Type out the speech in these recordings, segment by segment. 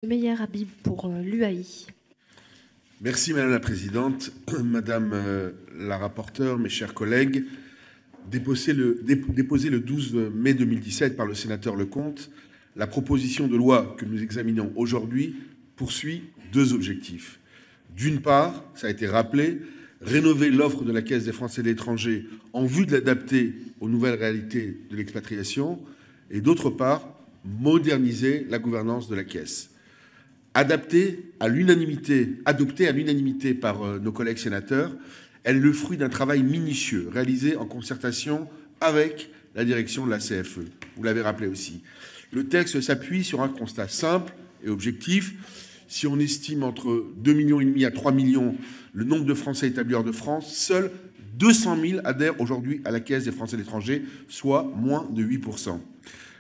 Meyer Habib pour l'UAI. Merci Madame la Présidente, Madame la rapporteure, mes chers collègues. Déposé le 12 mai 2017 par le sénateur Lecomte, la proposition de loi que nous examinons aujourd'hui poursuit deux objectifs. D'une part, ça a été rappelé, rénover l'offre de la Caisse des Français de l'étranger en vue de l'adapter aux nouvelles réalités de l'expatriation, et d'autre part, moderniser la gouvernance de la Caisse. Adoptée à l'unanimité par nos collègues sénateurs, elle est le fruit d'un travail minutieux réalisé en concertation avec la direction de la CFE. Vous l'avez rappelé aussi. Le texte s'appuie sur un constat simple et objectif. Si on estime entre 2,5 millions à 3 millions le nombre de Français établis hors de France, seuls 200 000 adhèrent aujourd'hui à la Caisse des Français de l'étranger, soit moins de 8%.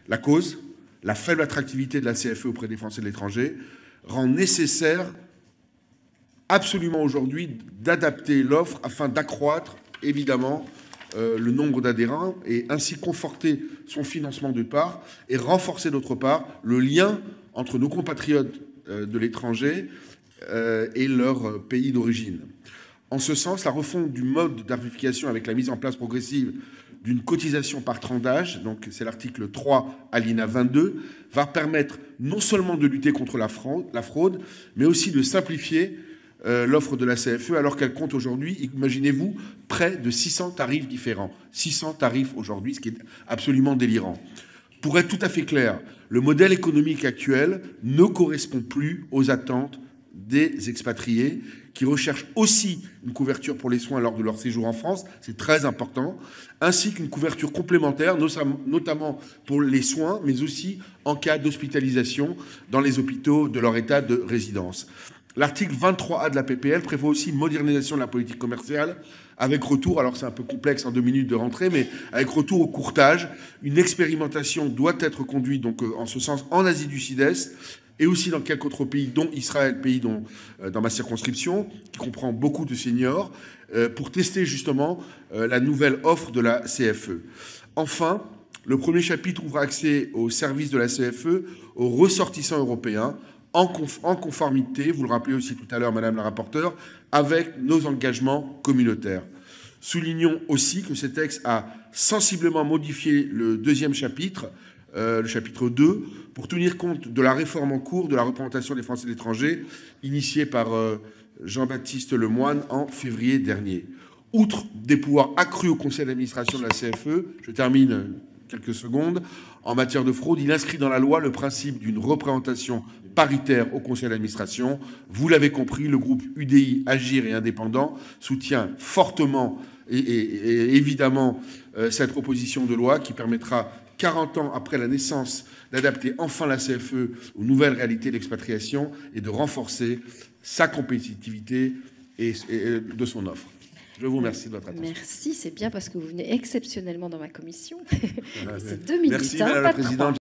La cause, la faible attractivité de la CFE auprès des Français de l'étranger, rend nécessaire absolument aujourd'hui d'adapter l'offre afin d'accroître évidemment le nombre d'adhérents et ainsi conforter son financement d'une part et renforcer d'autre part le lien entre nos compatriotes de l'étranger et leur pays d'origine. En ce sens, la refonte du mode d'arrivisation avec la mise en place progressive d'une cotisation par tranche d'âge, donc c'est l'article 3, alinéa 22, va permettre non seulement de lutter contre la fraude, mais aussi de simplifier l'offre de la CFE, alors qu'elle compte aujourd'hui, imaginez-vous, près de 600 tarifs différents. 600 tarifs aujourd'hui, ce qui est absolument délirant. Pour être tout à fait clair, le modèle économique actuel ne correspond plus aux attentes des expatriés qui recherchent aussi une couverture pour les soins lors de leur séjour en France, c'est très important, ainsi qu'une couverture complémentaire, notamment pour les soins, mais aussi en cas d'hospitalisation dans les hôpitaux de leur état de résidence. L'article 23A de la PPL prévoit aussi une modernisation de la politique commerciale avec retour, alors c'est un peu complexe en 2 minutes de rentrer, mais avec retour au courtage. Une expérimentation doit être conduite donc en ce sens en Asie du Sud-Est et aussi dans quelques autres pays, dont Israël, pays dont, dans ma circonscription, qui comprend beaucoup de seniors, pour tester justement la nouvelle offre de la CFE. Enfin, le premier chapitre ouvre accès aux services de la CFE aux ressortissants européens, en conformité, vous le rappelez aussi tout à l'heure, Madame la rapporteure, avec nos engagements communautaires. Soulignons aussi que ce texte a sensiblement modifié le deuxième chapitre, le chapitre 2, pour tenir compte de la réforme en cours de la représentation des Français de l'étranger, initiée par Jean-Baptiste Lemoyne en février dernier. Outre des pouvoirs accrus au conseil d'administration de la CFE, je termine quelques secondes, en matière de fraude, il inscrit dans la loi le principe d'une représentation paritaire au conseil d'administration. Vous l'avez compris, le groupe UDI, Agir et Indépendants soutient fortement et évidemment cette proposition de loi qui permettra, 40 ans après la naissance, d'adapter enfin la CFE aux nouvelles réalités d'expatriation et de renforcer sa compétitivité et de son offre. Je vous remercie de votre attention. Merci, c'est bien parce que vous venez exceptionnellement dans ma commission. C'est 2 minutes, merci, Madame la Présidente.